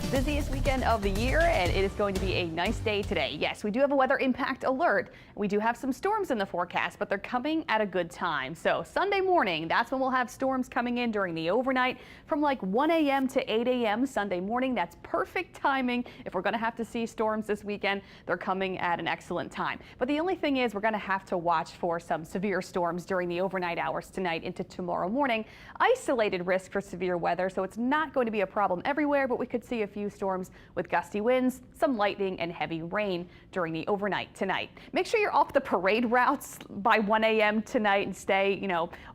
Busiest weekend of the year, and it is going to be a nice day today. Yes, we do have a weather impact alert. We do have some storms in the forecast, but they're coming at a good time. So Sunday morning, that's when we'll have storms coming in during the overnight from like 1 a.m. to 8 a.m. Sunday morning. That's perfect timing. If we're going to have to see storms this weekend, they're coming at an excellent time. But the only thing is we're going to have to watch for some severe storms during the overnight hours tonight into tomorrow morning. Isolated risk for severe weather, so it's not going to be a problem everywhere, but we could see a few storms with gusty winds, some lightning and heavy rain during the overnight tonight. Make sure you're off the parade routes by 1 a.m. tonight and stay,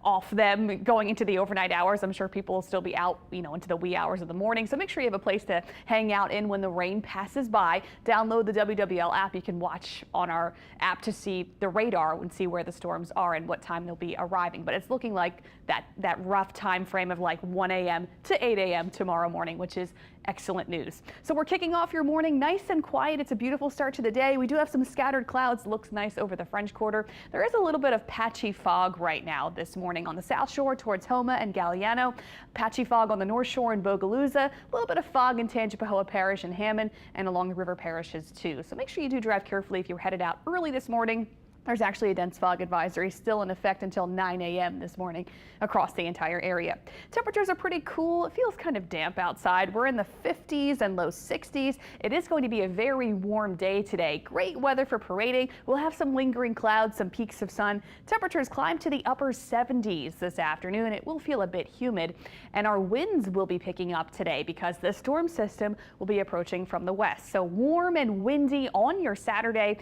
off them going into the overnight hours. I'm sure people will still be out, into the wee hours of the morning. So make sure you have a place to hang out in when the rain passes by. Download the WWL app. You can watch on our app to see the radar and see where the storms are and what time they'll be arriving. But it's looking like that rough time frame of like 1 a.m. to 8 a.m. tomorrow morning, which is excellent news. So we're kicking off your morning nice and quiet. It's a beautiful start to the day. We do have some scattered clouds. Looks nice over the French Quarter. There is a little bit of patchy fog right now this morning on the South Shore towards Homa and Galliano. Patchy fog on the North Shore in Bogalusa. A little bit of fog in Tangipahoa Parish and Hammond and along the river parishes too. So make sure you do drive carefully if you're headed out early this morning. There's actually a dense fog advisory still in effect until 9 a.m. this morning across the entire area. Temperatures are pretty cool. It feels kind of damp outside. We're in the 50s and low 60s. It is going to be a very warm day today. Great weather for parading. We'll have some lingering clouds, some peaks of sun. Temperatures climb to the upper 70s this afternoon. It will feel a bit humid, and our winds will be picking up today because the storm system will be approaching from the west. So warm and windy on your Saturday.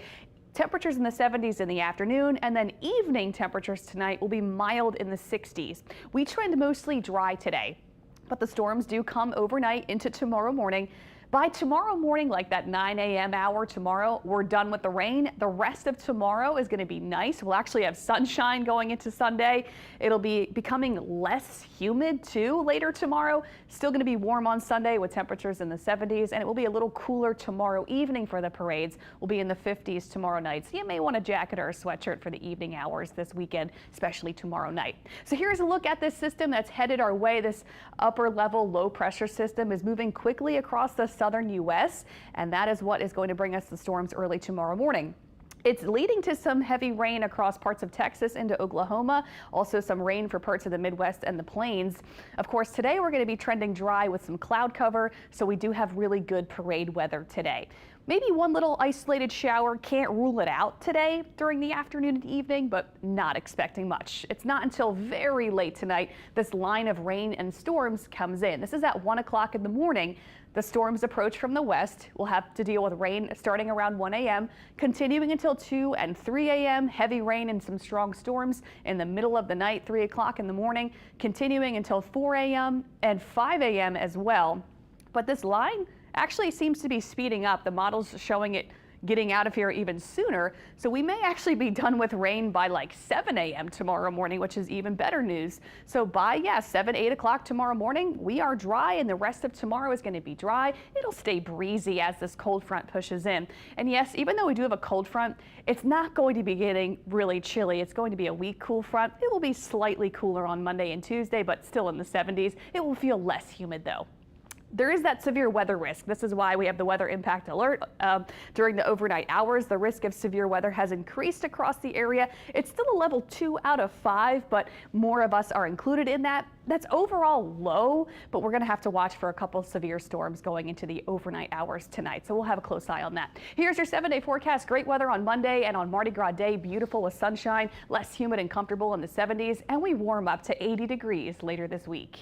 Temperatures in the 70s in the afternoon, and then evening temperatures tonight will be mild in the 60s. We trend mostly dry today, but the storms do come overnight into tomorrow morning. By tomorrow morning, like that 9 a.m. hour tomorrow, we're done with the rain. The rest of tomorrow is going to be nice. We'll actually have sunshine going into Sunday. It'll be becoming less humid too later tomorrow. Still going to be warm on Sunday with temperatures in the 70s, and it will be a little cooler tomorrow evening for the parades. We'll be in the 50s tomorrow night. So you may want a jacket or a sweatshirt for the evening hours this weekend, especially tomorrow night. So here's a look at this system that's headed our way. This upper level low pressure system is moving quickly across the southern U.S., and that is what is going to bring us the storms early tomorrow morning. It's leading to some heavy rain across parts of Texas into Oklahoma, also some rain for parts of the Midwest and the Plains. Of course, today we're going to be trending dry with some cloud cover, so we do have really good parade weather today. Maybe one little isolated shower, can't rule it out today during the afternoon and evening, but not expecting much. It's not until very late tonight this line of rain and storms comes in. This is at 1 o'clock in the morning. The storms approach from the west. We'll have to deal with rain starting around 1 a.m., continuing until 2 and 3 a.m., heavy rain and some strong storms in the middle of the night, 3 o'clock in the morning, continuing until 4 a.m. and 5 a.m. as well. But this line actually seems to be speeding up. The model's showing it getting out of here even sooner. So we may actually be done with rain by like 7 a.m. tomorrow morning, which is even better news. So by 7, 8 o'clock tomorrow morning, we are dry, and the rest of tomorrow is going to be dry. It'll stay breezy as this cold front pushes in. And yes, even though we do have a cold front, it's not going to be getting really chilly. It's going to be a weak cool front. It will be slightly cooler on Monday and Tuesday, but still in the 70s. It will feel less humid though. There is that severe weather risk. This is why we have the weather impact alert during the overnight hours. The risk of severe weather has increased across the area. It's still a level 2 out of 5, but more of us are included in that. That's overall low, but we're going to have to watch for a couple severe storms going into the overnight hours tonight. So we'll have a close eye on that. Here's your 7-day forecast. Great weather on Monday and on Mardi Gras Day. Beautiful with sunshine, less humid and comfortable in the 70s, and we warm up to 80 degrees later this week.